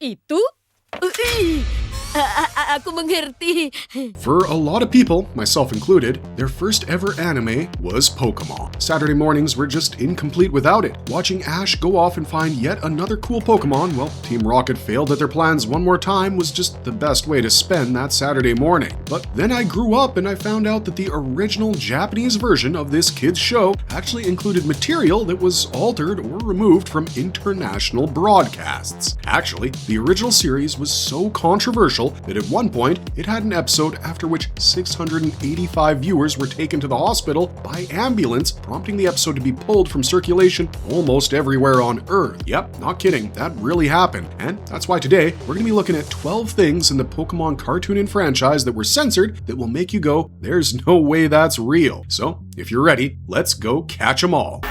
Itu? Aku mengerti. For a lot of people, myself included, their first ever anime was Pokémon. Saturday mornings were just incomplete without it. Watching Ash go off and find yet another cool Pokémon while Team Rocket failed at their plans one more time was just the best way to spend that Saturday morning. But then I grew up and I found out that the original Japanese version of this kids show actually included material that was altered or removed from international broadcasts. Actually, the original series was so controversial that at one point it had an episode after which 685 viewers were taken to the hospital by ambulance, prompting the episode to be pulled from circulation almost everywhere on Earth. Yep, not kidding, that really happened. And that's why today we're going to be looking at 12 things in the Pokémon cartoon and franchise that were censored that will make you go, there's no way that's real. So, if you're ready, let's go catch 'em all.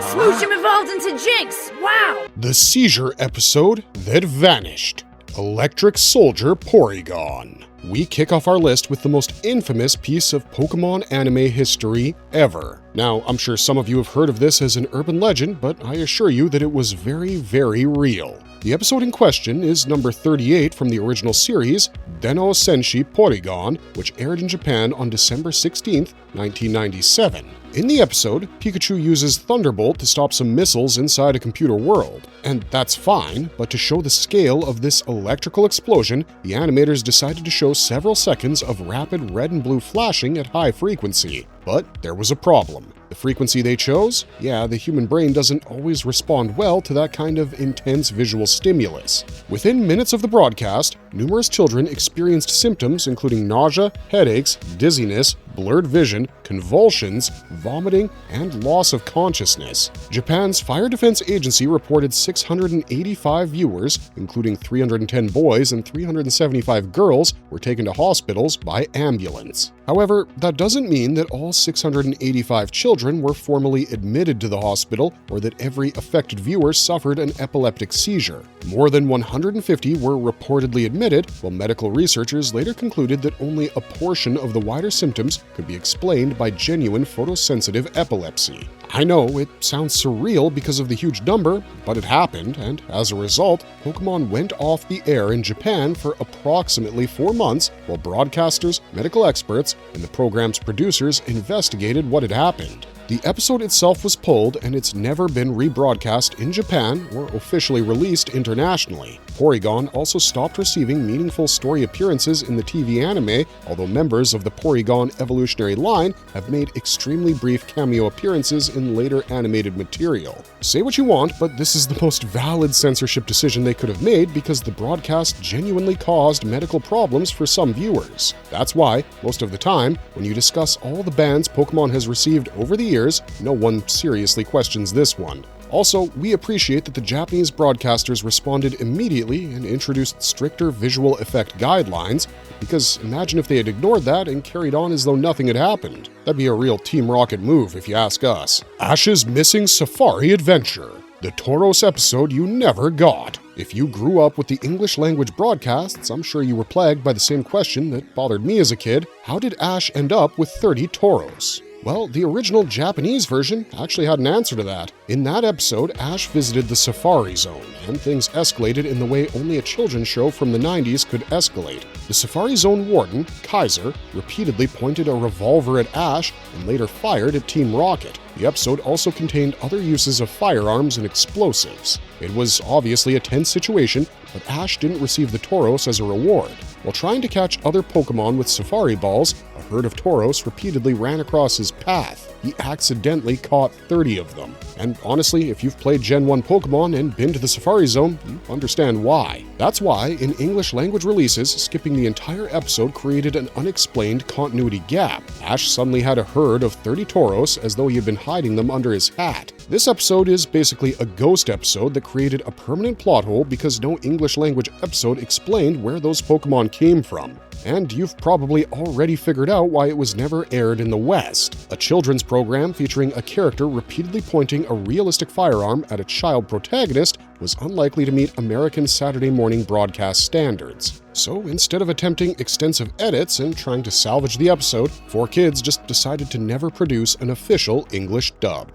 Smoochum evolved into Jinx! Wow! The seizure episode that vanished. Electric Soldier Porygon. We kick off our list with the most infamous piece of Pokémon anime history ever. Now, I'm sure some of you have heard of this as an urban legend, but I assure you that it was very, very real. The episode in question is number 38 from the original series, Denno Senshi Porygon, which aired in Japan on December 16th, 1997. In the episode, Pikachu uses Thunderbolt to stop some missiles inside a computer world. And that's fine, but to show the scale of this electrical explosion, the animators decided to show several seconds of rapid red and blue flashing at high frequency. But there was a problem. The frequency they chose? Yeah, the human brain doesn't always respond well to that kind of intense visual stimulus. Within minutes of the broadcast, numerous children experienced symptoms including nausea, headaches, dizziness, blurred vision, convulsions, vomiting, and loss of consciousness. Japan's Fire Defense Agency reported 685 viewers, including 310 boys and 375 girls, were taken to hospitals by ambulance. However, that doesn't mean that all 685 children were formally admitted to the hospital or that every affected viewer suffered an epileptic seizure. More than 150 were reportedly admitted, while medical researchers later concluded that only a portion of the wider symptoms could be explained by genuine photosensitive epilepsy. I know, it sounds surreal because of the huge number, but it happened, and as a result, Pokémon went off the air in Japan for approximately 4 months while broadcasters, medical experts, and the program's producers investigated what had happened. The episode itself was pulled, and it's never been rebroadcast in Japan or officially released internationally. Porygon also stopped receiving meaningful story appearances in the TV anime, although members of the Porygon evolutionary line have made extremely brief cameo appearances in later animated material. Say what you want, but this is the most valid censorship decision they could have made because the broadcast genuinely caused medical problems for some viewers. That's why, most of the time, when you discuss all the bans Pokémon has received over the years, no one seriously questions this one. Also, we appreciate that the Japanese broadcasters responded immediately and introduced stricter visual effect guidelines, because imagine if they had ignored that and carried on as though nothing had happened. That'd be a real Team Rocket move if you ask us. Ash's Missing Safari Adventure. The Tauros episode you never got. If you grew up with the English language broadcasts, I'm sure you were plagued by the same question that bothered me as a kid. How did Ash end up with 30 Tauros? Well, the original Japanese version actually had an answer to that. In that episode, Ash visited the Safari Zone, and things escalated in the way only a children's show from the 90s could escalate. The Safari Zone warden, Kaiser, repeatedly pointed a revolver at Ash and later fired at Team Rocket. The episode also contained other uses of firearms and explosives. It was obviously a tense situation, but Ash didn't receive the Tauros as a reward. While trying to catch other Pokémon with Safari Balls, a herd of Tauros repeatedly ran across his path. He accidentally caught 30 of them. And honestly, if you've played Gen 1 Pokémon and been to the Safari Zone, you understand why. That's why, in English language releases, skipping the entire episode created an unexplained continuity gap. Ash suddenly had a herd of 30 Tauros as though he had been hiding them under his hat. This episode is basically a ghost episode that created a permanent plot hole because no English language episode explained where those Pokémon came from. And you've probably already figured out why it was never aired in the West. A children's program featuring a character repeatedly pointing a realistic firearm at a child protagonist was unlikely to meet American Saturday morning broadcast standards. So instead of attempting extensive edits and trying to salvage the episode, 4Kids just decided to never produce an official English dub.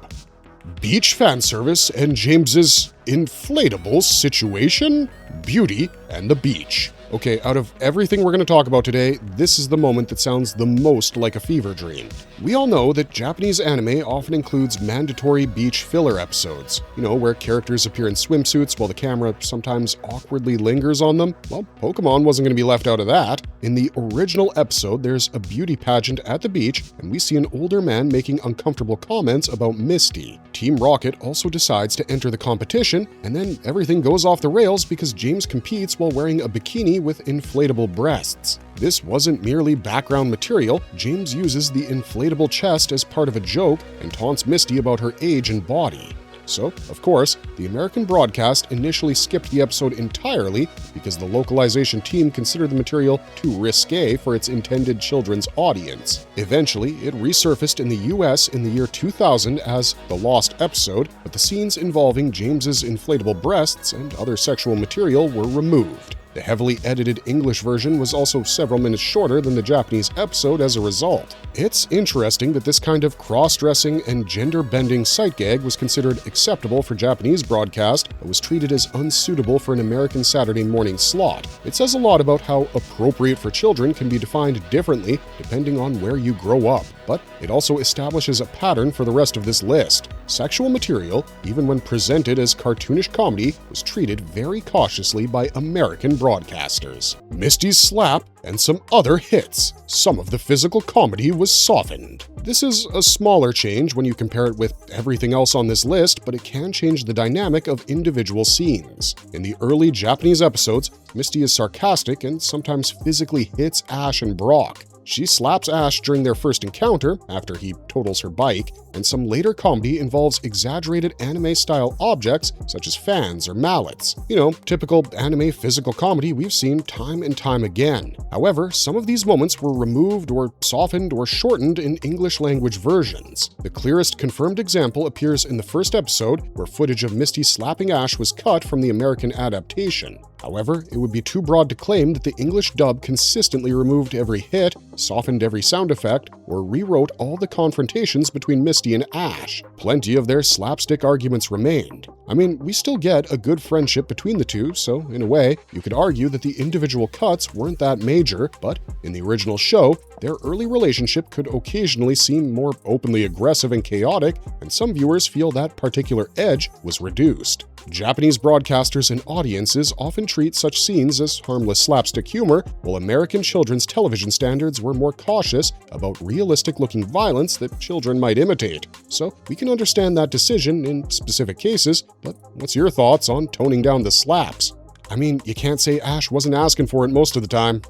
beach fan service and James's inflatable situation, Beauty and the Beach. Okay, out of everything we're going to talk about today, this is the moment that sounds the most like a fever dream. We all know that Japanese anime often includes mandatory beach filler episodes, where characters appear in swimsuits while the camera sometimes awkwardly lingers on them. Well, Pokémon wasn't going to be left out of that. In the original episode, there's a beauty pageant at the beach, and we see an older man making uncomfortable comments about Misty. Team Rocket also decides to enter the competition, and then everything goes off the rails because James competes while wearing a bikini with inflatable breasts. This wasn't merely background material. James uses the inflatable chest as part of a joke and taunts Misty about her age and body. So, of course, the American broadcast initially skipped the episode entirely because the localization team considered the material too risque for its intended children's audience. Eventually, it resurfaced in the US in the year 2000 as the lost episode, but the scenes involving James's inflatable breasts and other sexual material were removed. The heavily edited English version was also several minutes shorter than the Japanese episode as a result. It's interesting that this kind of cross-dressing and gender-bending sight gag was considered acceptable for Japanese broadcast, but was treated as unsuitable for an American Saturday morning slot. It says a lot about how appropriate for children can be defined differently depending on where you grow up, but it also establishes a pattern for the rest of this list. Sexual material, even when presented as cartoonish comedy, was treated very cautiously by American broadcasters. Misty's slap and some other hits. Some of the physical comedy was softened. This is a smaller change when you compare it with everything else on this list, but it can change the dynamic of individual scenes. In the early Japanese episodes, Misty is sarcastic and sometimes physically hits Ash and Brock. She slaps Ash during their first encounter, after he totals her bike, and some later comedy involves exaggerated anime-style objects such as fans or mallets. Typical anime physical comedy we've seen time and time again. However, some of these moments were removed or softened or shortened in English language versions. The clearest confirmed example appears in the first episode, where footage of Misty slapping Ash was cut from the American adaptation. However, it would be too broad to claim that the English dub consistently removed every hit, softened every sound effect, or rewrote all the confrontations between Misty and Ash. Plenty of their slapstick arguments remained. We still get a good friendship between the two, so in a way, you could argue that the individual cuts weren't that major, but in the original show, their early relationship could occasionally seem more openly aggressive and chaotic, and some viewers feel that particular edge was reduced. Japanese broadcasters and audiences often treat such scenes as harmless slapstick humor, while American children's television standards were more cautious about realistic-looking violence that children might imitate. So we can understand that decision in specific cases, but what's your thoughts on toning down the slaps? You can't say Ash wasn't asking for it most of the time.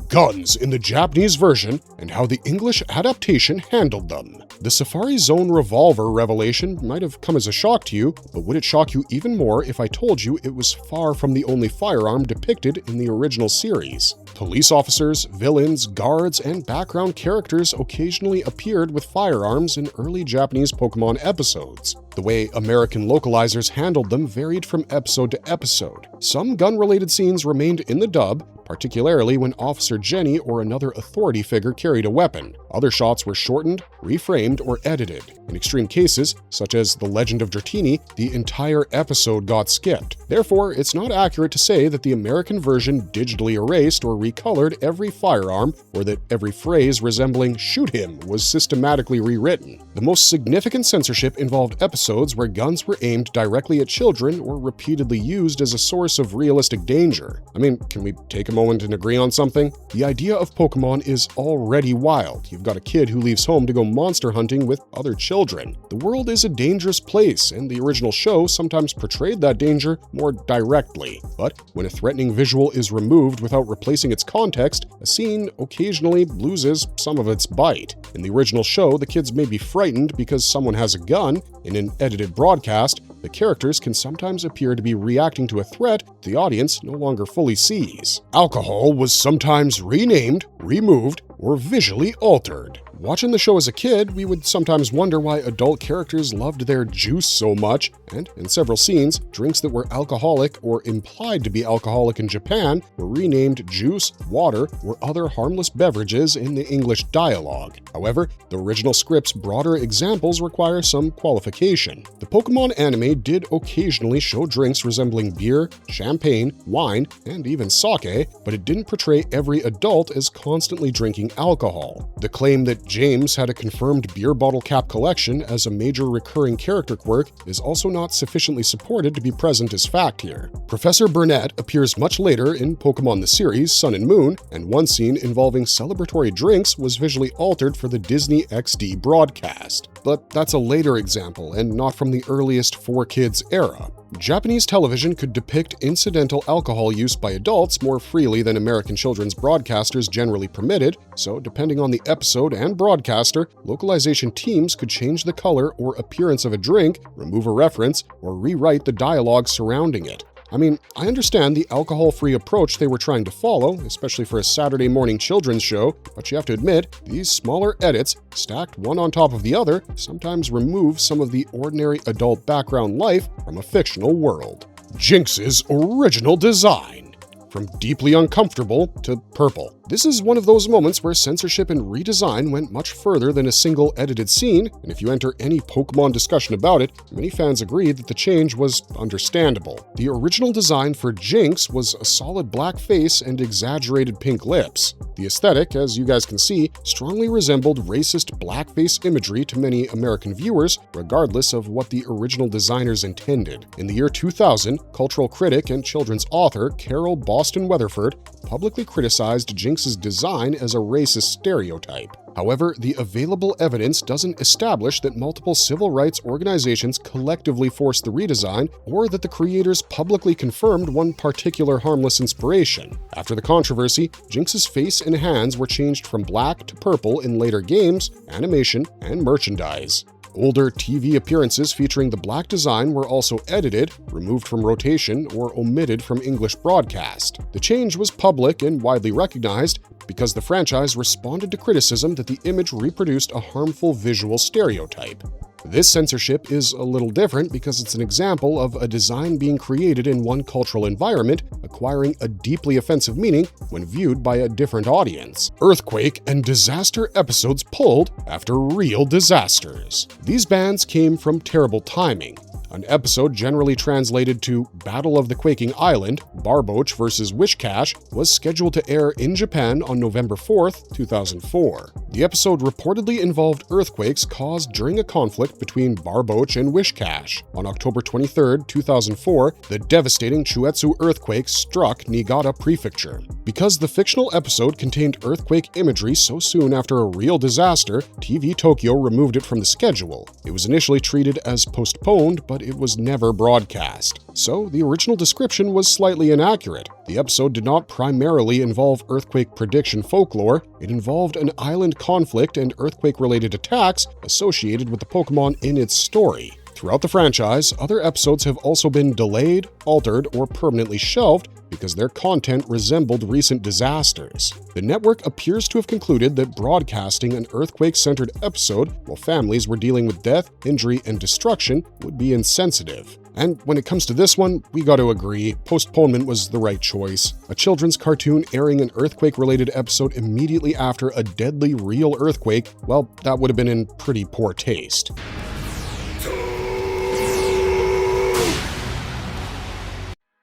Guns in the Japanese version and how the English adaptation handled them. The Safari Zone revolver revelation might have come as a shock to you, but would it shock you even more if I told you it was far from the only firearm depicted in the original series? Police officers, villains, guards, and background characters occasionally appeared with firearms in early Japanese Pokémon episodes. The way American localizers handled them varied from episode to episode. Some gun-related scenes remained in the dub, particularly when Officer Jenny or another authority figure carried a weapon. Other shots were shortened, reframed, or edited. In extreme cases, such as The Legend of Dratini, the entire episode got skipped. Therefore, it's not accurate to say that the American version digitally erased or recolored every firearm, or that every phrase resembling "shoot him" was systematically rewritten. The most significant censorship involved episodes where guns were aimed directly at children or repeatedly used as a source of realistic danger. Can we take a moment and agree on something? The idea of Pokémon is already wild. You've got a kid who leaves home to go monster hunting with other children. The world is a dangerous place, and the original show sometimes portrayed that danger more directly. But when a threatening visual is removed without replacing its context, a scene occasionally loses some of its bite. In the original show, the kids may be frightened because someone has a gun. In an edited broadcast, the characters can sometimes appear to be reacting to a threat the audience no longer fully sees. Alcohol was sometimes renamed, removed, or visually altered. Watching the show as a kid, we would sometimes wonder why adult characters loved their juice so much, and in several scenes, drinks that were alcoholic or implied to be alcoholic in Japan were renamed juice, water, or other harmless beverages in the English dialogue. However, the original script's broader examples require some qualification. The Pokémon anime did occasionally show drinks resembling beer, champagne, wine, and even sake, but it didn't portray every adult as constantly drinking alcohol. The claim that James had a confirmed beer bottle cap collection as a major recurring character quirk is also not sufficiently supported to be present as fact here. Professor Burnett appears much later in Pokémon the series Sun and Moon, and one scene involving celebratory drinks was visually altered for the Disney XD broadcast. But that's a later example and not from the earliest 4Kids era. Japanese television could depict incidental alcohol use by adults more freely than American children's broadcasters generally permitted, so depending on the episode and broadcaster, localization teams could change the color or appearance of a drink, remove a reference, or rewrite the dialogue surrounding it. I mean, I understand the alcohol-free approach they were trying to follow, especially for a Saturday morning children's show, but you have to admit, these smaller edits, stacked one on top of the other, sometimes remove some of the ordinary adult background life from a fictional world. Jinx's original design. From deeply uncomfortable to purple. This is one of those moments where censorship and redesign went much further than a single edited scene, and if you enter any Pokémon discussion about it, many fans agree that the change was understandable. The original design for Jinx was a solid black face and exaggerated pink lips. The aesthetic, as you guys can see, strongly resembled racist blackface imagery to many American viewers, regardless of what the original designers intended. In the year 2000, cultural critic and children's author Carol Boston Weatherford publicly criticized Jinx's design as a racist stereotype. However, the available evidence doesn't establish that multiple civil rights organizations collectively forced the redesign or that the creators publicly confirmed one particular harmless inspiration. After the controversy, Jinx's face and hands were changed from black to purple in later games, animation, and merchandise. Older TV appearances featuring the black design were also edited, removed from rotation, or omitted from English broadcast. The change was public and widely recognized because the franchise responded to criticism that the image reproduced a harmful visual stereotype. This censorship is a little different because it's an example of a design being created in one cultural environment, acquiring a deeply offensive meaning when viewed by a different audience. Earthquake and disaster episodes pulled after real disasters. These bans came from terrible timing. An episode generally translated to Battle of the Quaking Island, Barboach vs. Wishcash, was scheduled to air in Japan on November 4th, 2004. The episode reportedly involved earthquakes caused during a conflict between Barboach and Wishcash. On October 23, 2004, the devastating Chuetsu earthquake struck Niigata Prefecture. Because the fictional episode contained earthquake imagery so soon after a real disaster, TV Tokyo removed it from the schedule. It was initially treated as postponed, but it was never broadcast. So the original description was slightly inaccurate. The episode did not primarily involve earthquake prediction folklore, it involved an island conflict and earthquake-related attacks associated with the Pokémon in its story. Throughout the franchise, other episodes have also been delayed, altered, or permanently shelved because their content resembled recent disasters. The network appears to have concluded that broadcasting an earthquake-centered episode while families were dealing with death, injury, and destruction would be insensitive. And when it comes to this one, we gotta agree, postponement was the right choice. A children's cartoon airing an earthquake-related episode immediately after a deadly real earthquake, well, that would have been in pretty poor taste.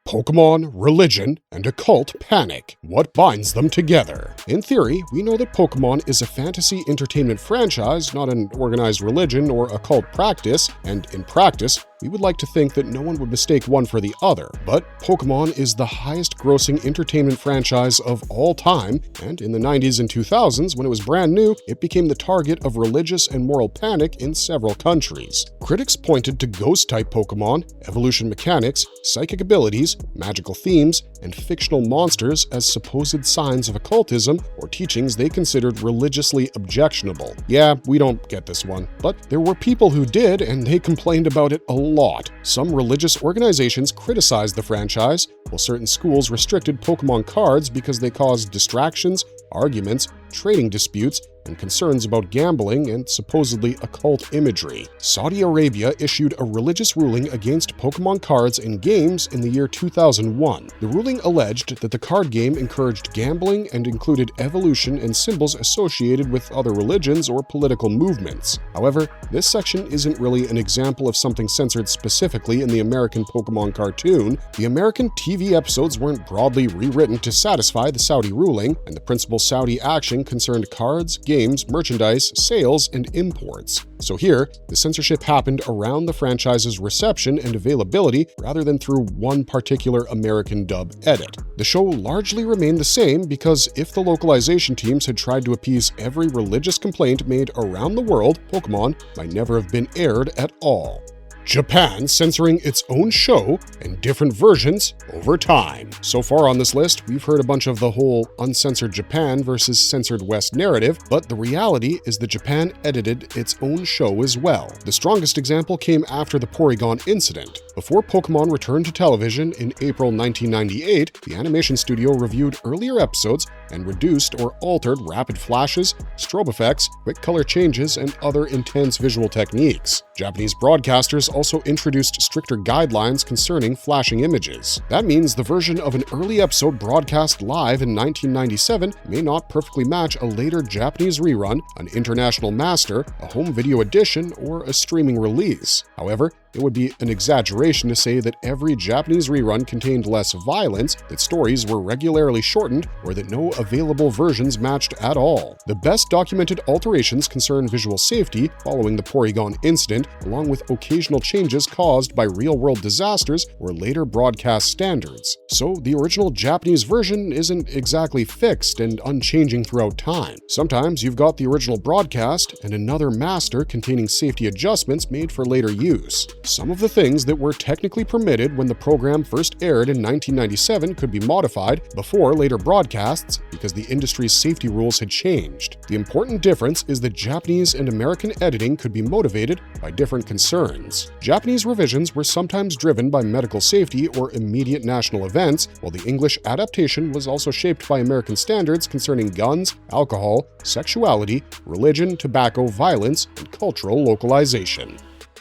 Pokémon, religion, and occult panic. What binds them together? In theory, we know that Pokémon is a fantasy entertainment franchise, not an organized religion or occult practice, and in practice, we would like to think that no one would mistake one for the other. But Pokémon is the highest-grossing entertainment franchise of all time, and in the 90s and 2000s, when it was brand new, it became the target of religious and moral panic in several countries. Critics pointed to ghost-type Pokémon, evolution mechanics, psychic abilities, magical themes, and fictional monsters as supposed signs of occultism or teachings they considered religiously objectionable. Yeah, we don't get this one, but there were people who did, and they complained about it a lot. Some religious organizations criticized the franchise, while certain schools restricted Pokémon cards because they caused distractions, arguments, trading disputes, and concerns about gambling and supposedly occult imagery. Saudi Arabia issued a religious ruling against Pokémon cards and games in the year 2001. The ruling alleged that the card game encouraged gambling and included evolution and symbols associated with other religions or political movements. However, this section isn't really an example of something censored specifically in the American Pokémon cartoon. The American TV episodes weren't broadly rewritten to satisfy the Saudi ruling, and the principal Saudi action concerned cards, games, merchandise, sales, and imports. So here, the censorship happened around the franchise's reception and availability rather than through one particular American dub edit. The show largely remained the same because if the localization teams had tried to appease every religious complaint made around the world, Pokémon might never have been aired at all. Japan censoring its own show and different versions over time. So far on this list, we've heard a bunch of the whole uncensored Japan versus censored West narrative, but the reality is that Japan edited its own show as well. The strongest example came after the Porygon incident. Before Pokémon returned to television in April 1998, the animation studio reviewed earlier episodes and reduced or altered rapid flashes, strobe effects, quick color changes, and other intense visual techniques. Japanese broadcasters also introduced stricter guidelines concerning flashing images. That means the version of an early episode broadcast live in 1997 may not perfectly match a later Japanese rerun, an international master, a home video edition, or a streaming release. However, it would be an exaggeration to say that every Japanese rerun contained less violence, that stories were regularly shortened, or that no available versions matched at all. The best documented alterations concern visual safety following the Porygon incident, along with occasional changes caused by real-world disasters or later broadcast standards. So the original Japanese version isn't exactly fixed and unchanging throughout time. Sometimes you've got the original broadcast and another master containing safety adjustments made for later use. Some of the things that were technically permitted when the program first aired in 1997 could be modified before later broadcasts because the industry's safety rules had changed. The important difference is that Japanese and American editing could be motivated by different concerns. Japanese revisions were sometimes driven by medical safety or immediate national events, while the English adaptation was also shaped by American standards concerning guns, alcohol, sexuality, religion, tobacco, violence, and cultural localization.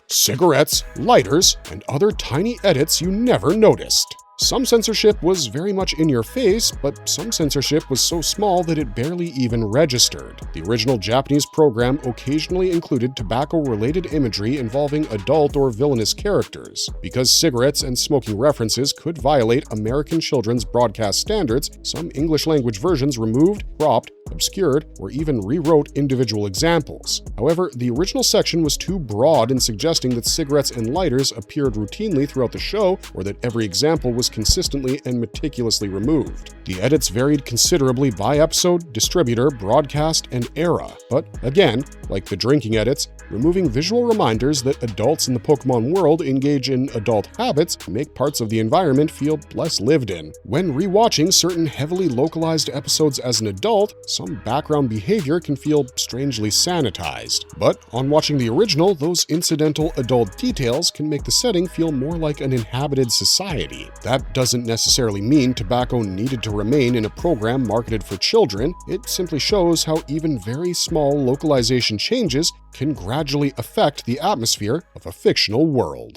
Cigarettes, lighters, and other tiny edits you never noticed. Some censorship was very much in your face, but some censorship was so small that it barely even registered. The original Japanese program occasionally included tobacco-related imagery involving adult or villainous characters. Because cigarettes and smoking references could violate American children's broadcast standards, some English-language versions removed, cropped, obscured, or even rewrote individual examples. However, the original section was too broad in suggesting that cigarettes and lighters appeared routinely throughout the show, or that every example was consistently and meticulously removed. The edits varied considerably by episode, distributor, broadcast, and era. But again, like the drinking edits, removing visual reminders that adults in the Pokémon world engage in adult habits make parts of the environment feel less lived in. When rewatching certain heavily localized episodes as an adult, some background behavior can feel strangely sanitized. But on watching the original, those incidental adult details can make the setting feel more like an inhabited society. That doesn't necessarily mean tobacco needed to remain in a program marketed for children. It simply shows how even very small localization changes can gradually affect the atmosphere of a fictional world.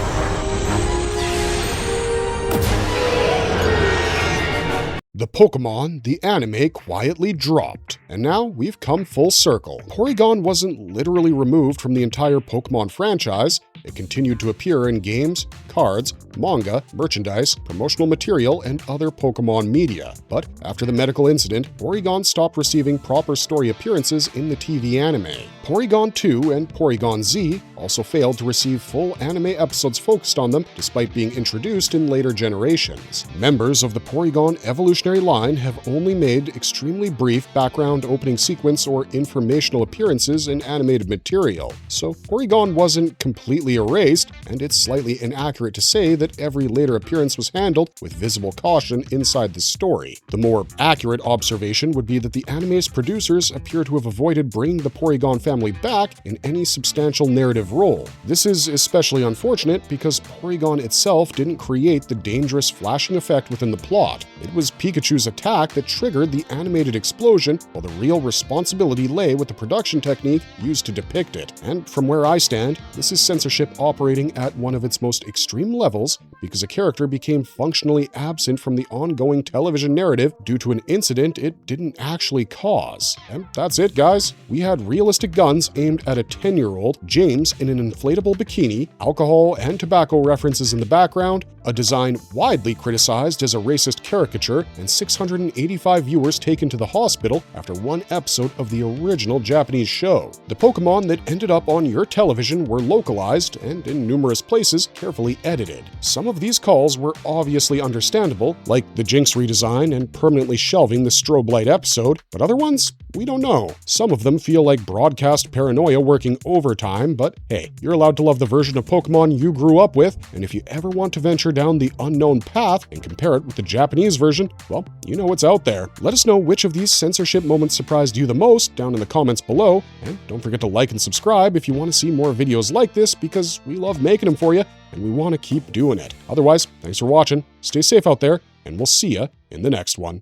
The Pokémon, the anime, quietly dropped, and now we've come full circle. Porygon wasn't literally removed from the entire Pokémon franchise. It continued to appear in games, cards, manga, merchandise, promotional material, and other Pokémon media. But after the medical incident, Porygon stopped receiving proper story appearances in the TV anime. Porygon 2 and Porygon Z also failed to receive full anime episodes focused on them despite being introduced in later generations. Members of the Porygon evolutionary line have only made extremely brief background opening sequence or informational appearances in animated material, so Porygon wasn't completely erased, and it's slightly inaccurate to say that every later appearance was handled with visible caution inside the story. The more accurate observation would be that the anime's producers appear to have avoided bringing the Porygon family back in any substantial narrative role. This is especially unfortunate because Porygon itself didn't create the dangerous flashing effect within the plot. It was peak Pikachu's attack that triggered the animated explosion, while the real responsibility lay with the production technique used to depict it. And from where I stand, this is censorship operating at one of its most extreme levels because a character became functionally absent from the ongoing television narrative due to an incident it didn't actually cause. And that's it, guys. We had realistic guns aimed at a 10-year-old, James in an inflatable bikini, alcohol and tobacco references in the background, a design widely criticized as a racist caricature, and 685 viewers taken to the hospital after one episode of the original Japanese show. The Pokémon that ended up on your television were localized and, in numerous places, carefully edited. Some of these calls were obviously understandable, like the Jinx redesign and permanently shelving the strobe light episode, but other ones? We don't know. Some of them feel like broadcast paranoia working overtime, but hey, you're allowed to love the version of Pokémon you grew up with, and if you ever want to venture down the unknown path and compare it with the Japanese version, well, you know what's out there. Let us know which of these censorship moments surprised you the most down in the comments below, and don't forget to like and subscribe if you want to see more videos like this, because we love making them for you, and we want to keep doing it. Otherwise, thanks for watching, stay safe out there, and we'll see ya in the next one.